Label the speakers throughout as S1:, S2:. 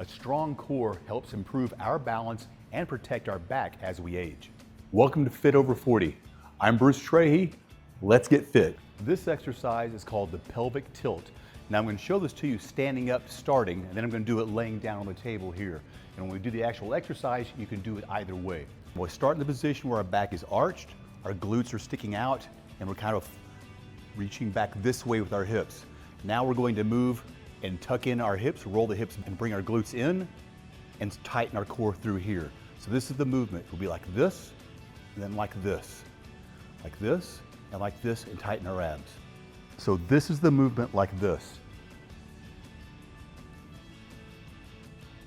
S1: A strong core helps improve our balance and protect our back as we age. Welcome to Fit Over 40. I'm Bruce Trahey. Let's get fit. This exercise is called the pelvic tilt. Now I'm going to show this to you standing up, starting, and then I'm going to do it laying down on the table here. And when we do the actual exercise, you can do it either way. We'll start in the position where our back is arched, our glutes are sticking out, and we're kind of reaching back this way with our hips. Now we're going to move and tuck in our hips, roll the hips and bring our glutes in and tighten our core through here. So this is the movement. It'll be like this, and then like this, and like this, and tighten our abs. So this is the movement like this.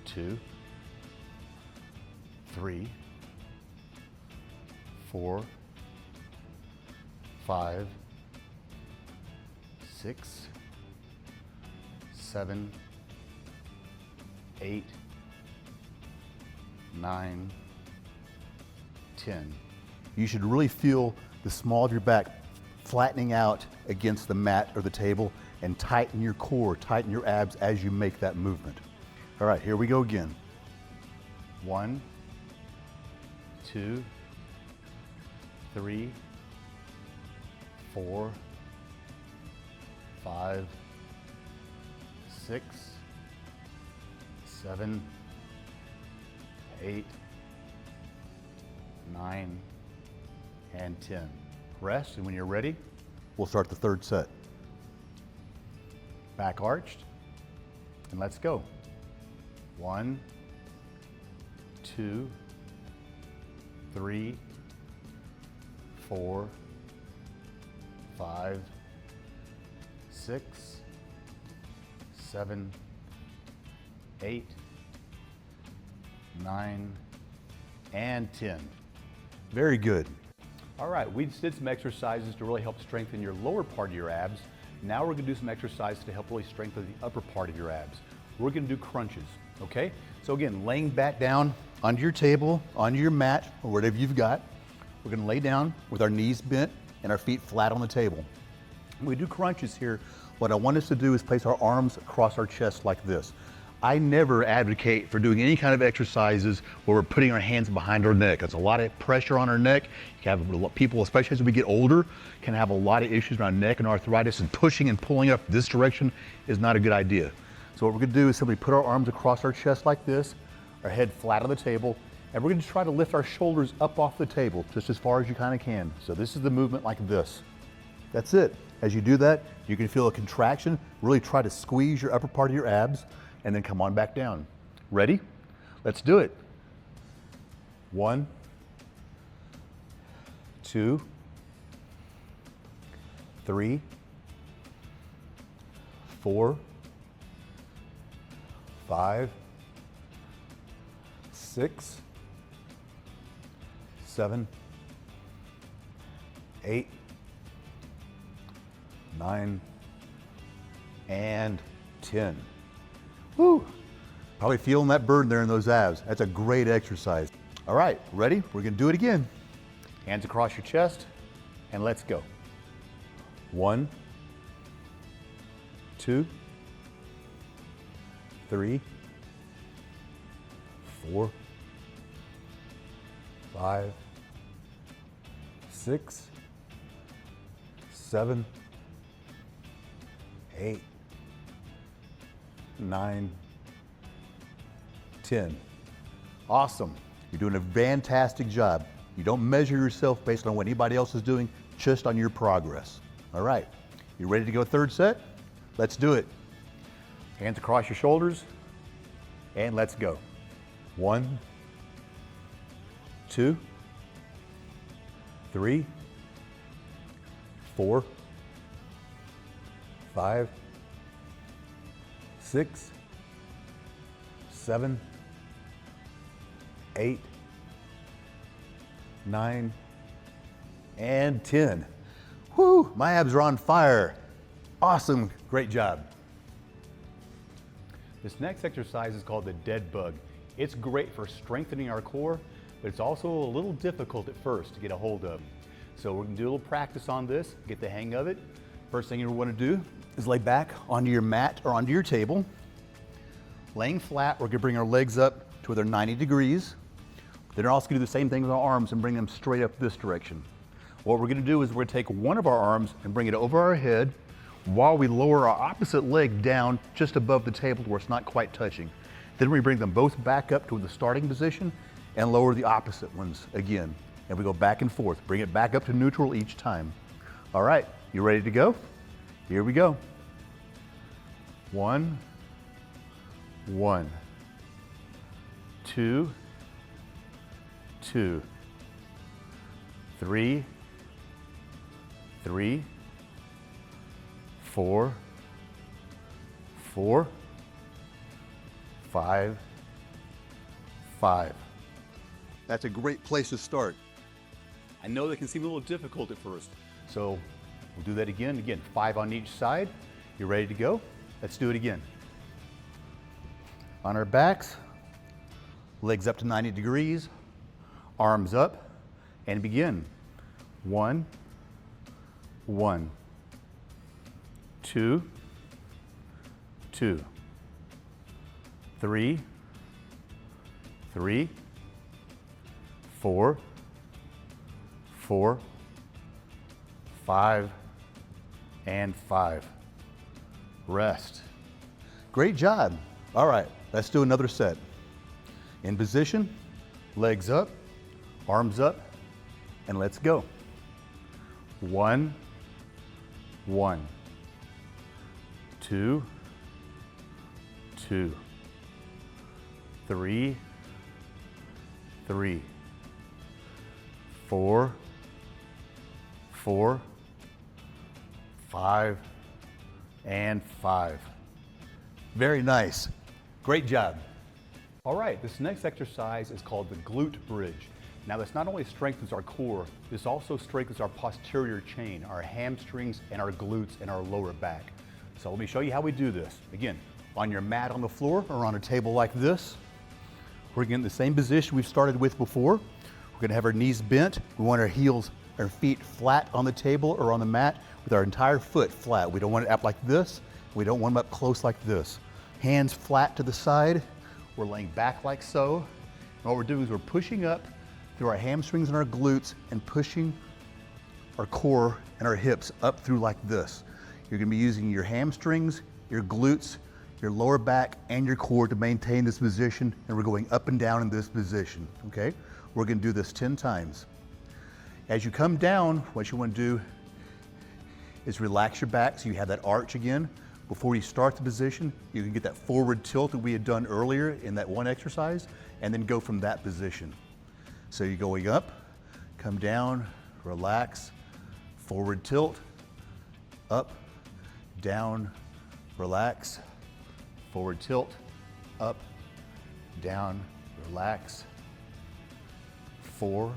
S1: 2, 3, 4, 5, 6, 7, 8, 9, 10. You should really feel the small of your back flattening out against the mat or the table, and tighten your core, tighten your abs as you make that movement. All right, here we go again. 1, 2, 3, 4, 5, 6, 7, 8, 9, and 10. Rest, and when you're ready, we'll start the third set. Back arched, and let's go. 1, 2, 3, 4, 5, 6, 7, 8, 9, and 10. Very good. All right, we just did some exercises to really help strengthen your lower part of your abs. Now we're gonna do some exercises to help really strengthen the upper part of your abs. We're gonna do crunches, okay? So again, laying back down onto your table, onto your mat, or whatever you've got. We're gonna lay down with our knees bent and our feet flat on the table. When we do crunches here, what I want us to do is place our arms across our chest like this. I never advocate for doing any kind of exercises where we're putting our hands behind our neck. That's a lot of pressure on our neck. You can have people, especially as we get older, can have a lot of issues around neck and arthritis, and pushing and pulling up this direction is not a good idea. So what we're gonna do is simply put our arms across our chest like this, our head flat on the table, and we're gonna try to lift our shoulders up off the table just as far as you kind of can. So this is the movement like this. That's it. As you do that, you can feel a contraction. Really try to squeeze your upper part of your abs, and then come on back down. Ready? Let's do it. 1, 2, 3, 4, 5, 6, 7, 8, 9, and 10. Woo! Probably feeling that burn there in those abs. That's a great exercise. All right, ready? We're gonna do it again. Hands across your chest, and let's go. 1, 2, 3, 4, 5, 6, 7, 8, 9, 10. Awesome. You're doing a fantastic job. You don't measure yourself based on what anybody else is doing, just on your progress. All right, you ready to go third set? Let's do it. Hands across your shoulders, and let's go. 1, 2, 3, 4, 5, 6, 7, 8, 9, and 10. Whoo, my abs are on fire. Awesome, great job. This next exercise is called the dead bug. It's great for strengthening our core, but it's also a little difficult at first to get a hold of. So we're gonna do a little practice on this, get the hang of it. First thing you wanna do is lay back onto your mat or onto your table. Laying flat, we're gonna bring our legs up to where they're 90 degrees. Then we're also gonna do the same thing with our arms and bring them straight up this direction. What we're gonna do is we're gonna take one of our arms and bring it over our head while we lower our opposite leg down just above the table where it's not quite touching. Then we bring them both back up to the starting position and lower the opposite ones again. And we go back and forth. Bring it back up to neutral each time. All right, you ready to go? Here we go. 1, 1, 2, 2, 3, 3, 4, 4, 5, 5. That's a great place to start. I know that can seem a little difficult at first, so we'll do that again. Again, 5 on each side. You ready to go? Let's do it again. On our backs, legs up to 90 degrees, arms up, and begin. 1, 1, 2, 2, 3, 3, 4, 4, 5, and 5. Rest. Great job. All right, let's do another set. In position, legs up, arms up, and let's go. 1, 1, 2, 2, 3, 3, 4, 4, 5, and 5. Very nice. Great job. All right, this next exercise is called the Glute Bridge. Now this not only strengthens our core, this also strengthens our posterior chain, our hamstrings and our glutes and our lower back. So let me show you how we do this. Again, on your mat on the floor or on a table like this, we're getting the same position we've started with before. We're gonna have our knees bent. We want our heels, our feet flat on the table or on the mat with our entire foot flat. We don't want it up like this. We don't want them up close like this. Hands flat to the side. We're laying back like so. And what we're doing is we're pushing up through our hamstrings and our glutes and pushing our core and our hips up through like this. You're gonna be using your hamstrings, your glutes, your lower back, and your core to maintain this position, and we're going up and down in this position, okay? We're gonna do this 10 times. As you come down, what you wanna do is relax your back so you have that arch again. Before you start the position, you can get that forward tilt that we had done earlier in that one exercise, and then go from that position. So you're going up, come down, relax, forward tilt, up, down, relax, forward tilt, up, down, relax, 4,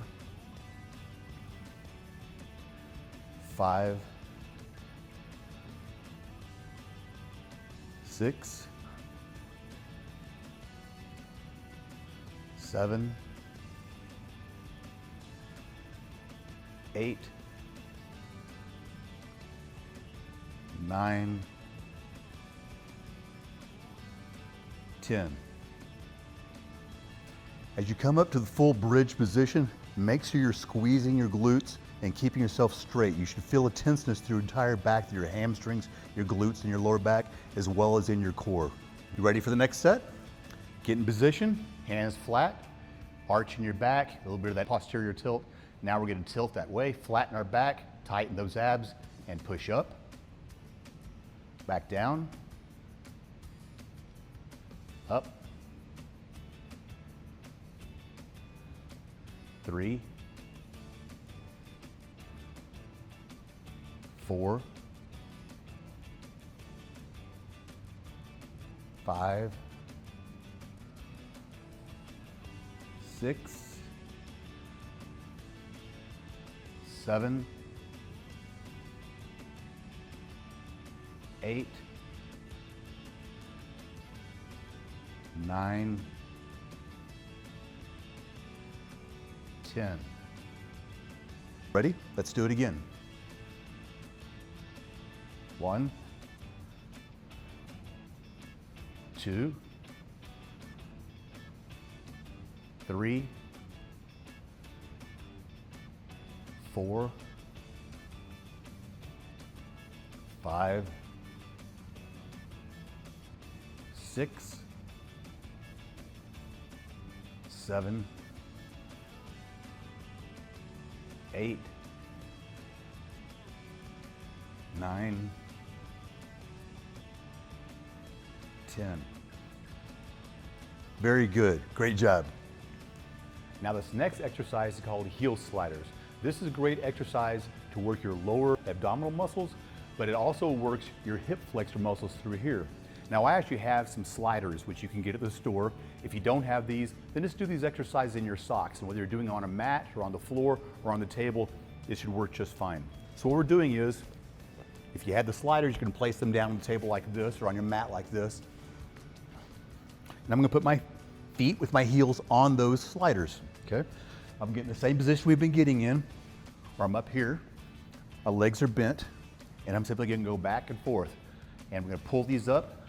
S1: 5, 6, 7, 8, 9, 10. As you come up to the full bridge position, make sure you're squeezing your glutes and keeping yourself straight. You should feel a tenseness through your entire back, through your hamstrings, your glutes, and your lower back, as well as in your core. You ready for the next set? Get in position, hands flat, arch in your back, a little bit of that posterior tilt. Now we're gonna tilt that way, flatten our back, tighten those abs, and push up, back down, up, 3, 4, 5, 6, 7, 8, 9, 10. Ready? Let's do it again. 1, 2, 3, 4, 5, 6, 7, 8, 9, 10. Very good. Great job. Now this next exercise is called heel sliders. This is a great exercise to work your lower abdominal muscles, but it also works your hip flexor muscles through here. Now I actually have some sliders which you can get at the store. If you don't have these, then just do these exercises in your socks. And whether you're doing it on a mat or on the floor or on the table, it should work just fine. So what we're doing is, if you had the sliders, you can place them down on the table like this or on your mat like this. And I'm gonna put my feet with my heels on those sliders, okay? I'm getting the same position we've been getting in, where I'm up here, my legs are bent, and I'm simply gonna go back and forth. And we're gonna pull these up.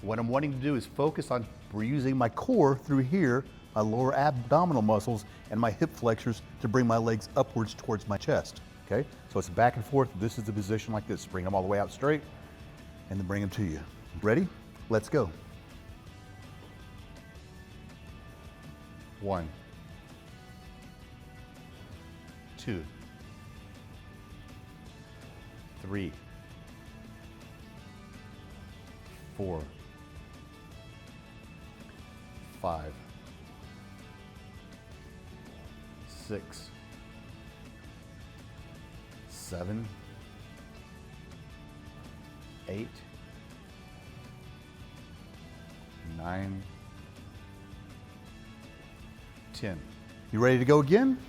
S1: What I'm wanting to do is focus on using my core through here, my lower abdominal muscles, and my hip flexors to bring my legs upwards towards my chest, okay? So it's back and forth. This is the position like this. Bring them all the way out straight, and then bring them to you. Ready? Let's go. 1, 2, 3, 4, 5, 6, 7, 8, 9, 10. You ready to go again?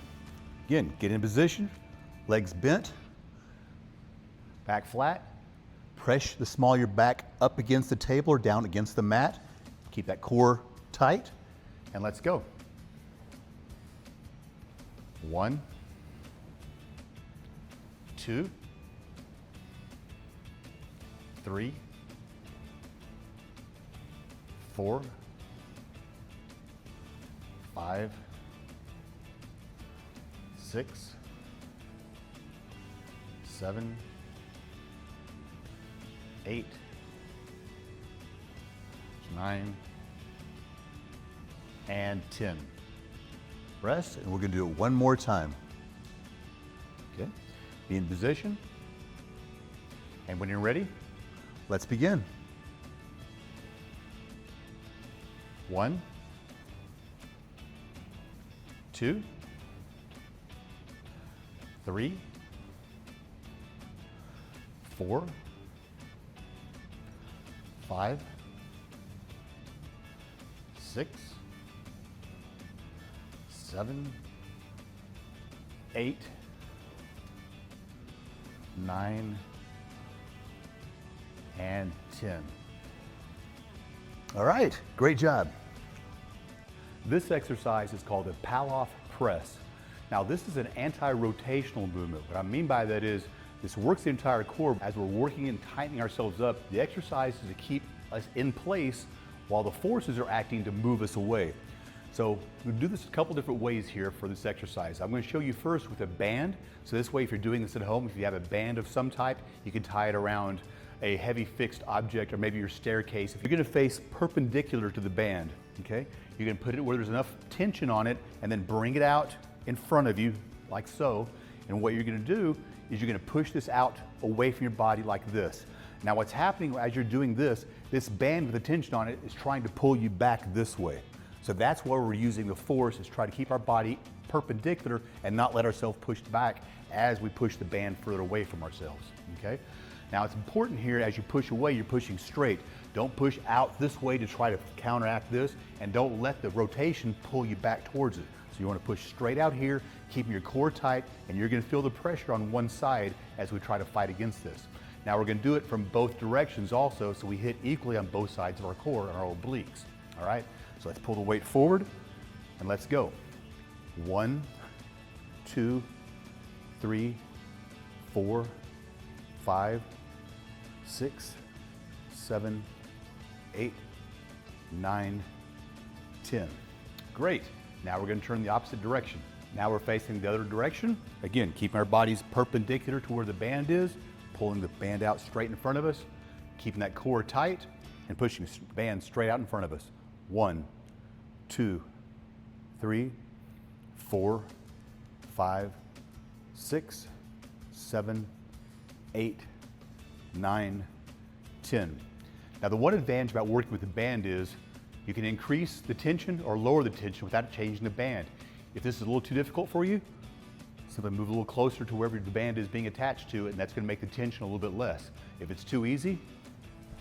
S1: Again, get in position, legs bent, back flat. Press the small of your back up against the table or down against the mat. Keep that core tight, and let's go. 1, 2, 3, 4, 5, 6, 7, 8, 9, and 10. Rest, and we're going to do it one more time. Okay, be in position, and when you're ready, let's begin. 1, 2, 3, 4, 5, 6, 7, 8, 9, and 10. All right, great job. This exercise is called a Palloff Press. Now this is an anti-rotational movement. What I mean by that is this works the entire core. As we're working and tightening ourselves up, the exercise is to keep us in place while the forces are acting to move us away. So we'll do this a couple different ways here for this exercise. I'm going to show you first with a band. So this way, if you're doing this at home, if you have a band of some type, you can tie it around a heavy fixed object or maybe your staircase. If you're going to face perpendicular to the band, okay, you can put it where there's enough tension on it and then bring it out in front of you like so. And what you're going to do is you're going to push this out away from your body like this. Now what's happening as you're doing this, this band with the tension on it is trying to pull you back this way. So that's where we're using the force, is try to keep our body perpendicular and not let ourselves push back as we push the band further away from ourselves, okay? Now it's important here, as you push away, you're pushing straight. Don't push out this way to try to counteract this, and don't let the rotation pull you back towards it. So you want to push straight out here, keeping your core tight, and you're going to feel the pressure on one side as we try to fight against this. Now we're going to do it from both directions also, so we hit equally on both sides of our core and our obliques, all right? So let's pull the weight forward, and let's go. 1, 2, 3, 4, 5, 6, 7, 8, 9, 10. Great. Now we're going to turn the opposite direction. Now we're facing the other direction. Again, keeping our bodies perpendicular to where the band is, pulling the band out straight in front of us, keeping that core tight, and pushing the band straight out in front of us. 1, 2, 3, 4, 5, 6, 7, 8, 9, 10. Now the one advantage about working with the band is you can increase the tension or lower the tension without changing the band. If this is a little too difficult for you, simply move a little closer to wherever the band is being attached to, and that's going to make the tension a little bit less. If it's too easy,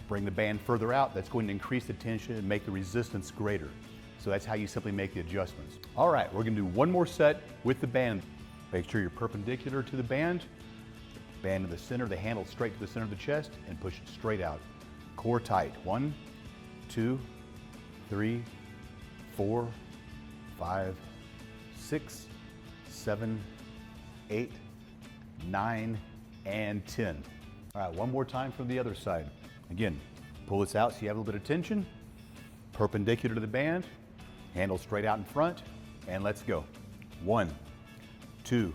S1: bring the band further out. That's going to increase the tension and make the resistance greater. So that's how you simply make the adjustments. All right, we're going to do one more set with the band. Make sure you're perpendicular to the band. Band in the center, the handle straight to the center of the chest, and push it straight out. Core tight. 1, 2, 3, 4, 5, 6, 7, 8, 9, and 10. All right, one more time from the other side. Again, pull this out so you have a little bit of tension. Perpendicular to the band, handle straight out in front, and let's go. 1, 2,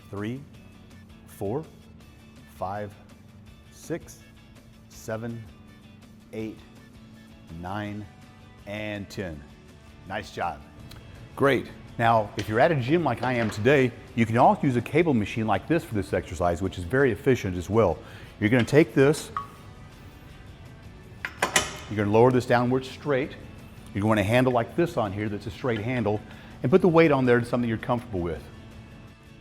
S1: 3, 4, 5, 6, 7, 8, 9, and 10. Nice job. Great. Now, if you're at a gym like I am today, you can also use a cable machine like this for this exercise, which is very efficient as well. You're going to take this, you're going to lower this downward straight. You're going to handle like this on here that's a straight handle, and put the weight on there to something you're comfortable with.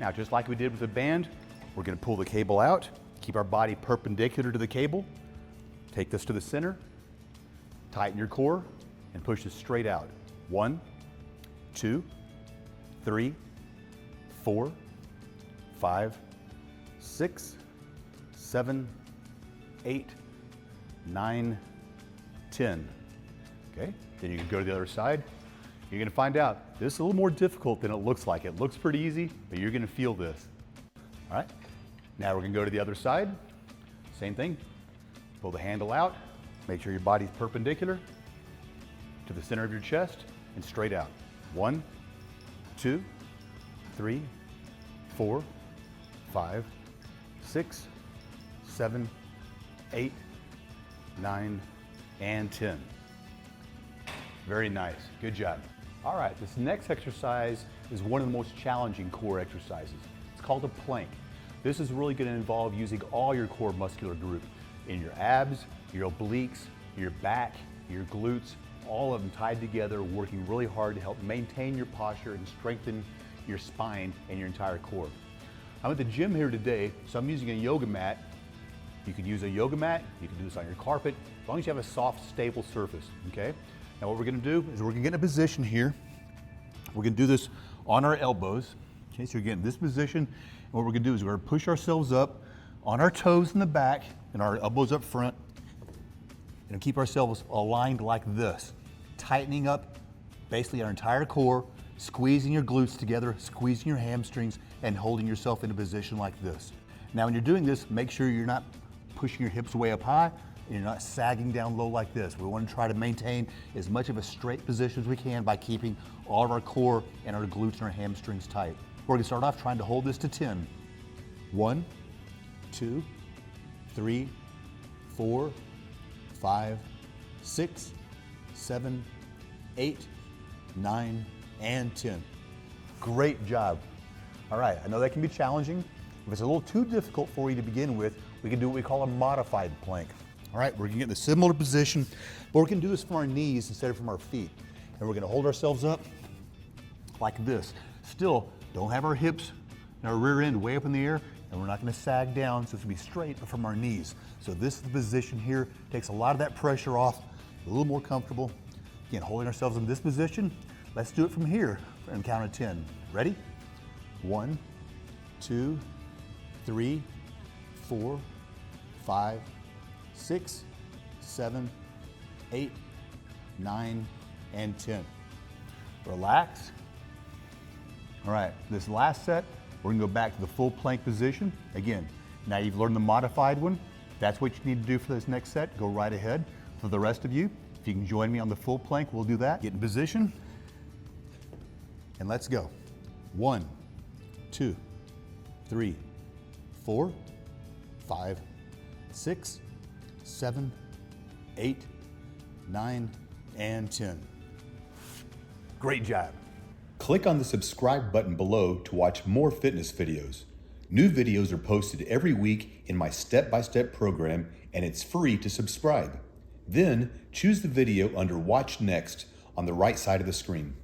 S1: Now, just like we did with the band, we're going to pull the cable out, keep our body perpendicular to the cable, take this to the center, tighten your core, and push it straight out. 1, 2, 3, 4, 5, 6, 7, 8, 9, 10. Okay, then you can go to the other side. You're going to find out this is a little more difficult than it looks like. It looks pretty easy, but you're going to feel this. All right, now we're going to go to the other side. Same thing. Pull the handle out. Make sure your body's perpendicular to the center of your chest and straight out. 1, 2, 3, 4, 5, 6, 7, 8, 9, and 10. Very nice. Good job. All right, this next exercise is one of the most challenging core exercises. It's called a plank. This is really going to involve using all your core muscular group in your abs, your obliques, your back, your glutes, all of them tied together, working really hard to help maintain your posture and strengthen your spine and your entire core. I'm at the gym here today, so I'm using a yoga mat. You can use a yoga mat, you can do this on your carpet, as long as you have a soft, stable surface, okay? Now what we're gonna do is we're gonna get in a position here. We're gonna do this on our elbows. Okay, so you're getting this position, and what we're gonna do is we're gonna push ourselves up on our toes in the back and our elbows up front, and keep ourselves aligned like this, tightening up basically our entire core, squeezing your glutes together, squeezing your hamstrings, and holding yourself in a position like this. Now when you're doing this, make sure you're not pushing your hips way up high and you're not sagging down low like this. We want to try to maintain as much of a straight position as we can by keeping all of our core and our glutes and our hamstrings tight. We're going to start off trying to hold this to 10. 1, 2, 3, 4, 5, 6, 7, 8, 9, and 10. Great job. All right, I know that can be challenging. If it's a little too difficult for you to begin with, we can do what we call a modified plank. All right, we're gonna get in a similar position, but we're gonna do this from our knees instead of from our feet. And we're gonna hold ourselves up like this. Still, don't have our hips and our rear end way up in the air, and we're not gonna sag down, so it's gonna be straight but from our knees. So this is the position here, takes a lot of that pressure off, a little more comfortable. Again, holding ourselves in this position. Let's do it from here and count of 10. Ready? 1, 2, 3, 4, 5, 6, 7, 8, 9, and 10. Relax. All right, this last set, we're gonna go back to the full plank position. Again, now you've learned the modified one. That's what you need to do for this next set. Go right ahead. For the rest of you, if you can join me on the full plank, we'll do that. Get in position. And let's go. 1, 2, 3, 4, 5, 6, 7, 8, 9, and 10. Great job.
S2: Click on the subscribe button below to watch more fitness videos. New videos are posted every week in my step-by-step program, and it's free to subscribe. Then choose the video under Watch Next on the right side of the screen.